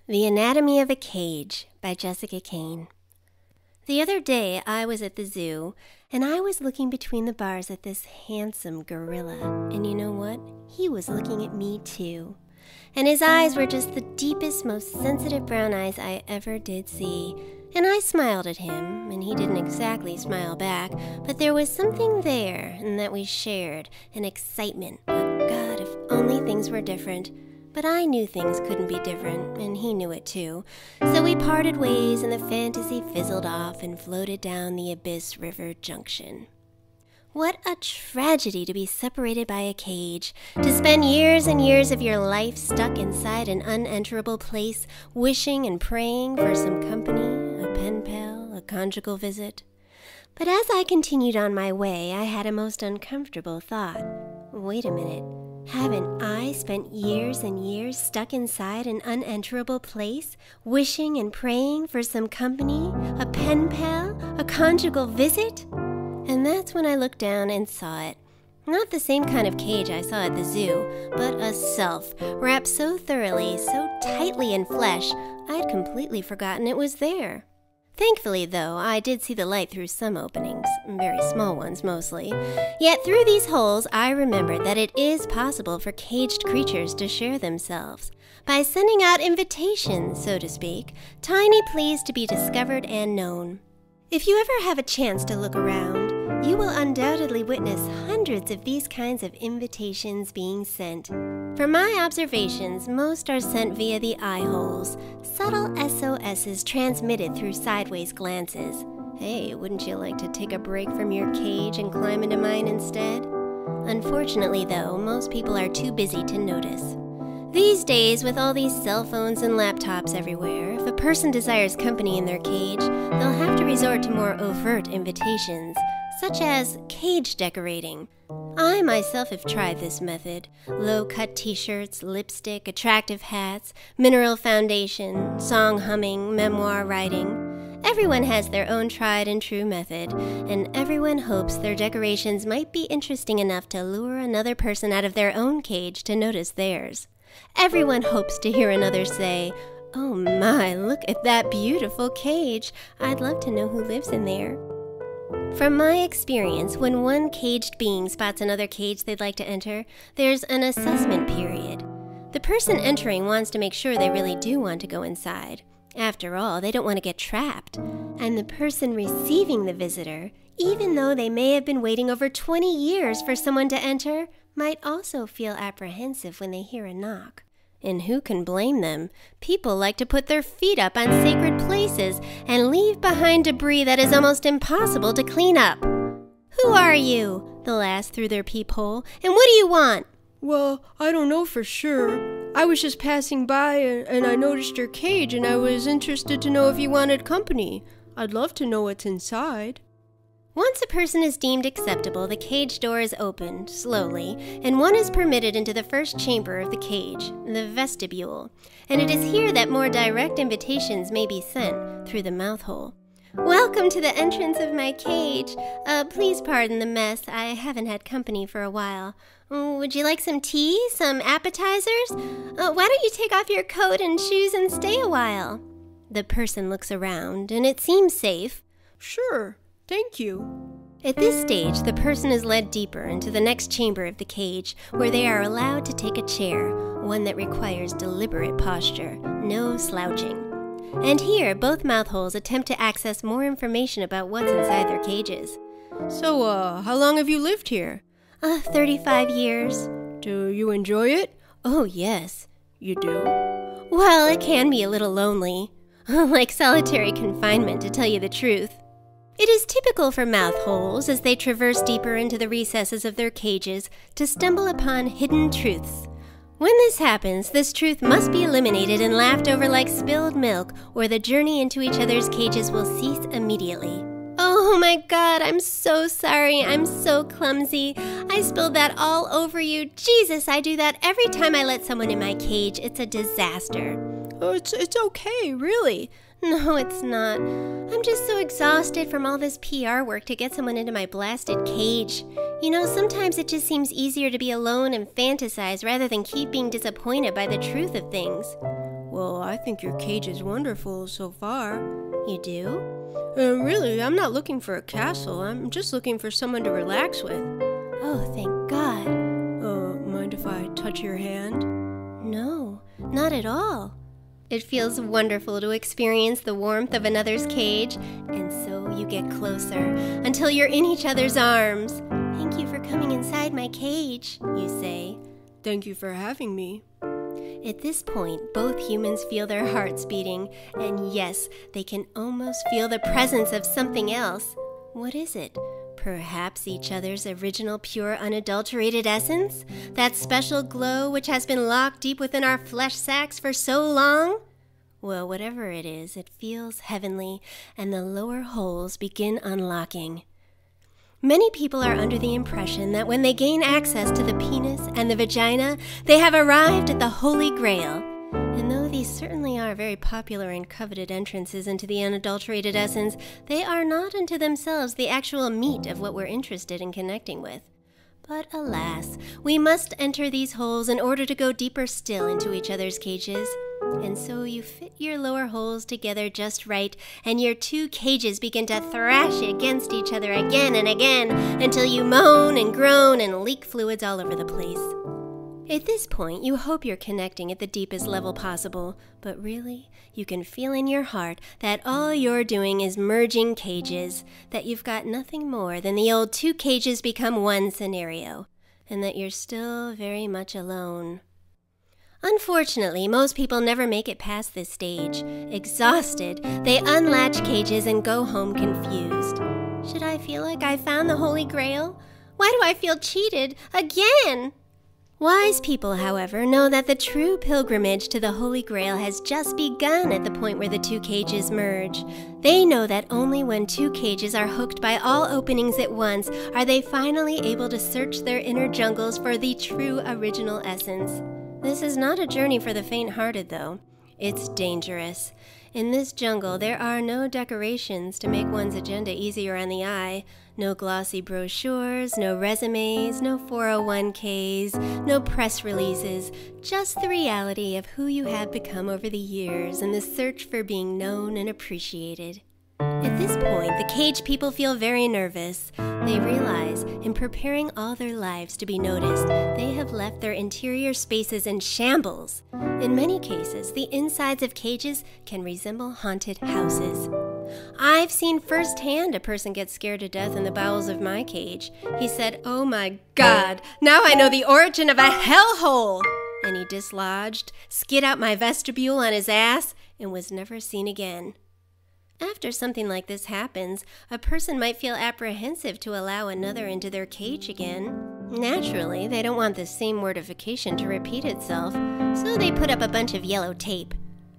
The Anatomy of a Cage by Jessica Kane. The other day I was at the zoo, and I was looking between the bars at this handsome gorilla, and you know what? He was looking at me too. And his eyes were just the deepest, most sensitive brown eyes I ever did see. And I smiled at him, and he didn't exactly smile back, but there was something there, and that we shared, an excitement. Oh God, if only things were different. But I knew things couldn't be different, and he knew it too. So we parted ways, and the fantasy fizzled off and floated down the Abyss River Junction. What a tragedy to be separated by a cage, to spend years and years of your life stuck inside an unenterable place, wishing and praying for some company, a pen pal, a conjugal visit. But as I continued on my way, I had a most uncomfortable thought. Wait a minute. Haven't I spent years and years stuck inside an unenterable place, wishing and praying for some company, a pen pal, a conjugal visit? And that's when I looked down and saw it. Not the same kind of cage I saw at the zoo, but a self, wrapped so thoroughly, so tightly in flesh, I'd completely forgotten it was there. Thankfully, though, I did see the light through some openings, very small ones mostly. Yet through these holes, I remembered that it is possible for caged creatures to share themselves by sending out invitations, so to speak, tiny pleas to be discovered and known. If you ever have a chance to look around, you will undoubtedly witness hundreds of these kinds of invitations being sent. From my observations, most are sent via the eye holes, subtle SOSs transmitted through sideways glances. Hey, wouldn't you like to take a break from your cage and climb into mine instead? Unfortunately, though, most people are too busy to notice. These days, with all these cell phones and laptops everywhere, if a person desires company in their cage, they'll have to resort to more overt invitations, such as cage decorating. I myself have tried this method. Low-cut t-shirts, lipstick, attractive hats, mineral foundation, song humming, memoir writing. Everyone has their own tried and true method, and everyone hopes their decorations might be interesting enough to lure another person out of their own cage to notice theirs. Everyone hopes to hear another say, "Oh my, look at that beautiful cage. I'd love to know who lives in there." From my experience, when one caged being spots another cage they'd like to enter, there's an assessment period. The person entering wants to make sure they really do want to go inside. After all, they don't want to get trapped. And the person receiving the visitor, even though they may have been waiting over 20 years for someone to enter, might also feel apprehensive when they hear a knock. And who can blame them? People like to put their feet up on sacred places and leave behind debris that is almost impossible to clean up. "Who are you?" they'll ask through their peephole. "And what do you want?" "Well, I don't know for sure. I was just passing by and I noticed your cage and I was interested to know if you wanted company. I'd love to know what's inside." Once a person is deemed acceptable, the cage door is opened, slowly, and one is permitted into the first chamber of the cage, the vestibule, and it is here that more direct invitations may be sent, through the mouth hole. "Welcome to the entrance of my cage. Please pardon the mess, I haven't had company for a while. Would you like some tea, some appetizers? Why don't you take off your coat and shoes and stay a while?" The person looks around, and it seems safe. "Sure. Thank you." At this stage, the person is led deeper into the next chamber of the cage, where they are allowed to take a chair, one that requires deliberate posture, no slouching. And here, both mouth holes attempt to access more information about what's inside their cages. "So, how long have you lived here?" 35 years. "Do you enjoy it?" "Oh, yes." "You do?" "Well, it can be a little lonely. Like solitary confinement, to tell you the truth." It is typical for mouth holes, as they traverse deeper into the recesses of their cages, to stumble upon hidden truths. When this happens, this truth must be eliminated and laughed over like spilled milk, or the journey into each other's cages will cease immediately. "Oh my God, I'm so sorry. I'm so clumsy. I spilled that all over you. Jesus, I do that every time I let someone in my cage. It's a disaster." "Oh, it's okay, really." "No, it's not. I'm just so exhausted from all this PR work to get someone into my blasted cage. You know, sometimes it just seems easier to be alone and fantasize rather than keep being disappointed by the truth of things." Well, I think your cage is wonderful so far. You do? Really, I'm not looking for a castle. I'm just looking for someone to relax with. Oh, thank God. Mind if I touch your hand? No, not at all. It feels wonderful to experience the warmth of another's cage, and so you get closer until you're in each other's arms. Thank you for coming inside my cage, you say. Thank you for having me. At this point, both humans feel their hearts beating, and yes, they can almost feel the presence of something else. What is it? Perhaps each other's original, pure, unadulterated essence? That special glow which has been locked deep within our flesh sacks for so long? Well, whatever it is, it feels heavenly, and the lower holes begin unlocking. Many people are under the impression that when they gain access to the penis and the vagina, they have arrived at the Holy Grail. And though these certainly are very popular and coveted entrances into the unadulterated essence, they are not unto themselves the actual meat of what we're interested in connecting with. But alas, we must enter these holes in order to go deeper still into each other's cages. And so you fit your lower holes together just right, and your two cages begin to thrash against each other again and again until you moan and groan and leak fluids all over the place. At this point, you hope you're connecting at the deepest level possible, but really, you can feel in your heart that all you're doing is merging cages, that you've got nothing more than the old two cages become one scenario, and that you're still very much alone. Unfortunately, most people never make it past this stage. Exhausted, they unlatch cages and go home confused. Should I feel like I found the Holy Grail? Why do I feel cheated again? Wise people, however, know that the true pilgrimage to the Holy Grail has just begun at the point where the two cages merge. They know that only when two cages are hooked by all openings at once are they finally able to search their inner jungles for the true original essence. This is not a journey for the faint-hearted, though. It's dangerous. In this jungle, there are no decorations to make one's agenda easier on the eye, no glossy brochures, no resumes, no 401ks, no press releases, just the reality of who you have become over the years and the search for being known and appreciated. At this point, the cage people feel very nervous. They realize, in preparing all their lives to be noticed, they have left their interior spaces in shambles. In many cases, the insides of cages can resemble haunted houses. I've seen firsthand a person get scared to death in the bowels of my cage. He said, "Oh my God, now I know the origin of a hellhole!" And he dislodged, skid out my vestibule on his ass, and was never seen again. After something like this happens, a person might feel apprehensive to allow another into their cage again. Naturally, they don't want the same mortification to repeat itself, so they put up a bunch of yellow tape.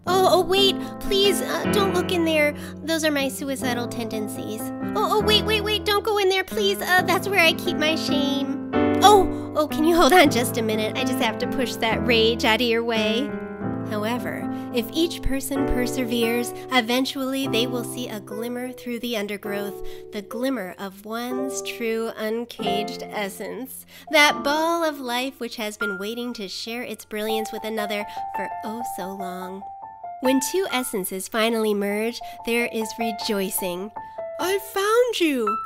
Oh, wait, please, don't look in there. Those are my suicidal tendencies. Wait, don't go in there, please. That's where I keep my shame. Oh, can you hold on just a minute? I just have to push that rage out of your way. However, if each person perseveres, eventually they will see a glimmer through the undergrowth, the glimmer of one's true uncaged essence, that ball of life which has been waiting to share its brilliance with another for oh so long. When two essences finally merge, there is rejoicing. I found you!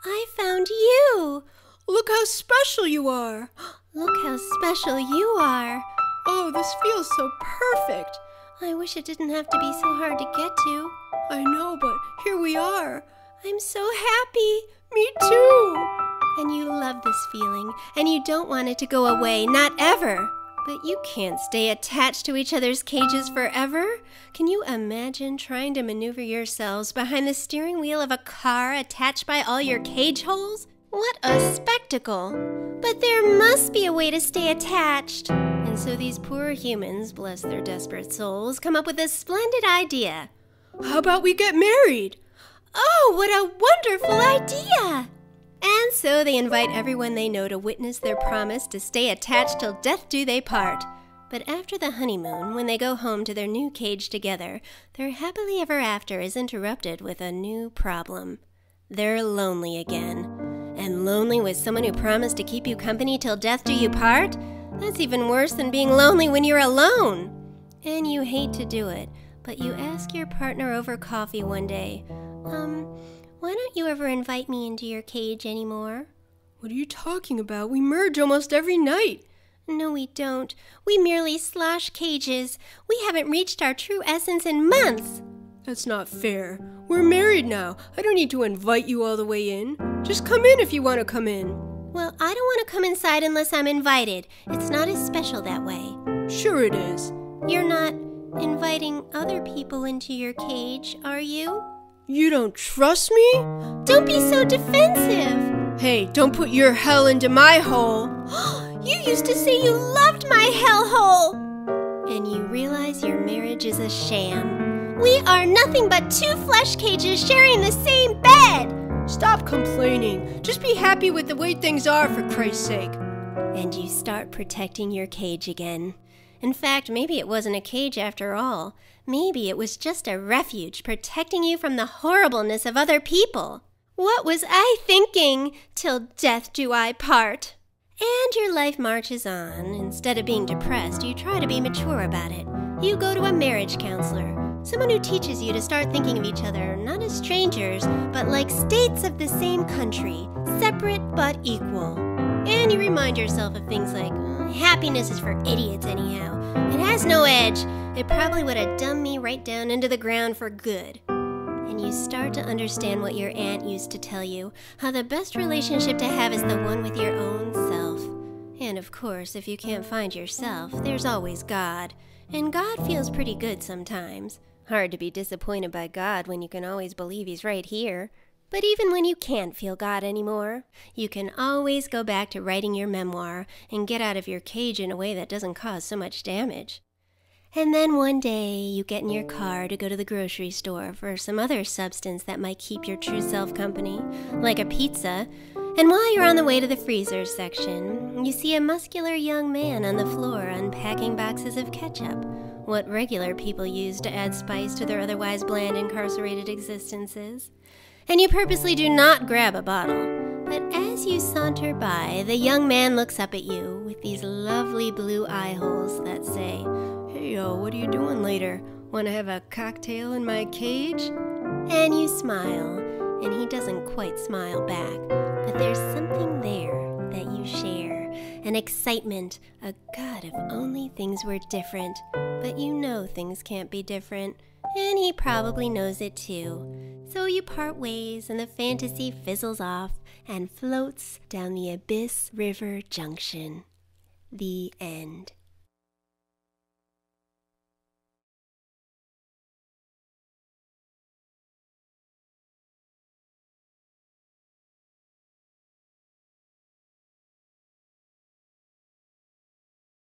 I found you! Look how special you are! Look how special you are! Oh, this feels so perfect! I wish it didn't have to be so hard to get to. I know, but here we are. I'm so happy. Me too! And you love this feeling, and you don't want it to go away, not ever. But you can't stay attached to each other's cages forever. Can you imagine trying to maneuver yourselves behind the steering wheel of a car attached by all your cage holes? What a spectacle! But there must be a way to stay attached. And so these poor humans, bless their desperate souls, come up with this splendid idea. How about we get married? Oh, what a wonderful idea! And so they invite everyone they know to witness their promise to stay attached till death do they part. But after the honeymoon, when they go home to their new cage together, their happily ever after is interrupted with a new problem. They're lonely again. And lonely with someone who promised to keep you company till death do you part? That's even worse than being lonely when you're alone. and you hate to do it, but you ask your partner over coffee one day, why don't you ever invite me into your cage anymore? What are you talking about? We merge almost every night. No, we don't. We merely slash cages. We haven't reached our true essence in months. That's not fair. We're married now. I don't need to invite you all the way in. Just come in if you want to come in. Well, I don't want to come inside unless I'm invited. It's not as special that way. Sure it is. You're not inviting other people into your cage, are you? You don't trust me? Don't be so defensive. Hey, don't put your hell into my hole. You used to say you loved my hellhole. And you realize your marriage is a sham. We are nothing but two flesh cages sharing the same bed. Stop complaining. Just be happy with the way things are, for Christ's sake. And you start protecting your cage again. In fact, maybe it wasn't a cage after all. Maybe it was just a refuge protecting you from the horribleness of other people. What was I thinking? Till death do I part. And your life marches on. Instead of being depressed, you try to be mature about it. You go to a marriage counselor, someone who teaches you to start thinking of each other not as strangers, but like states of the same country, separate but equal. And you remind yourself of things like, happiness is for idiots anyhow. It has no edge. It probably would have dumbed me right down into the ground for good. And you start to understand what your aunt used to tell you, how the best relationship to have is the one with your own self. And of course, if you can't find yourself, there's always God. And God feels pretty good sometimes. Hard to be disappointed by God when you can always believe He's right here. But even when you can't feel God anymore, you can always go back to writing your memoir and get out of your cage in a way that doesn't cause so much damage. And then one day, you get in your car to go to the grocery store for some other substance that might keep your true self company, like a pizza. And while you're on the way to the freezer section, you see a muscular young man on the floor unpacking boxes of ketchup, what regular people use to add spice to their otherwise bland, incarcerated existences. And you purposely do not grab a bottle. But as you saunter by, the young man looks up at you with these lovely blue eye holes that say, "Hey, what are you doing later? Want to have a cocktail in my cage?" And you smile, and he doesn't quite smile back, but there's something there that you share, an excitement, a God, if only things were different. But you know things can't be different, and he probably knows it too. So you part ways, and the fantasy fizzles off and floats down the Abyss River Junction. The end.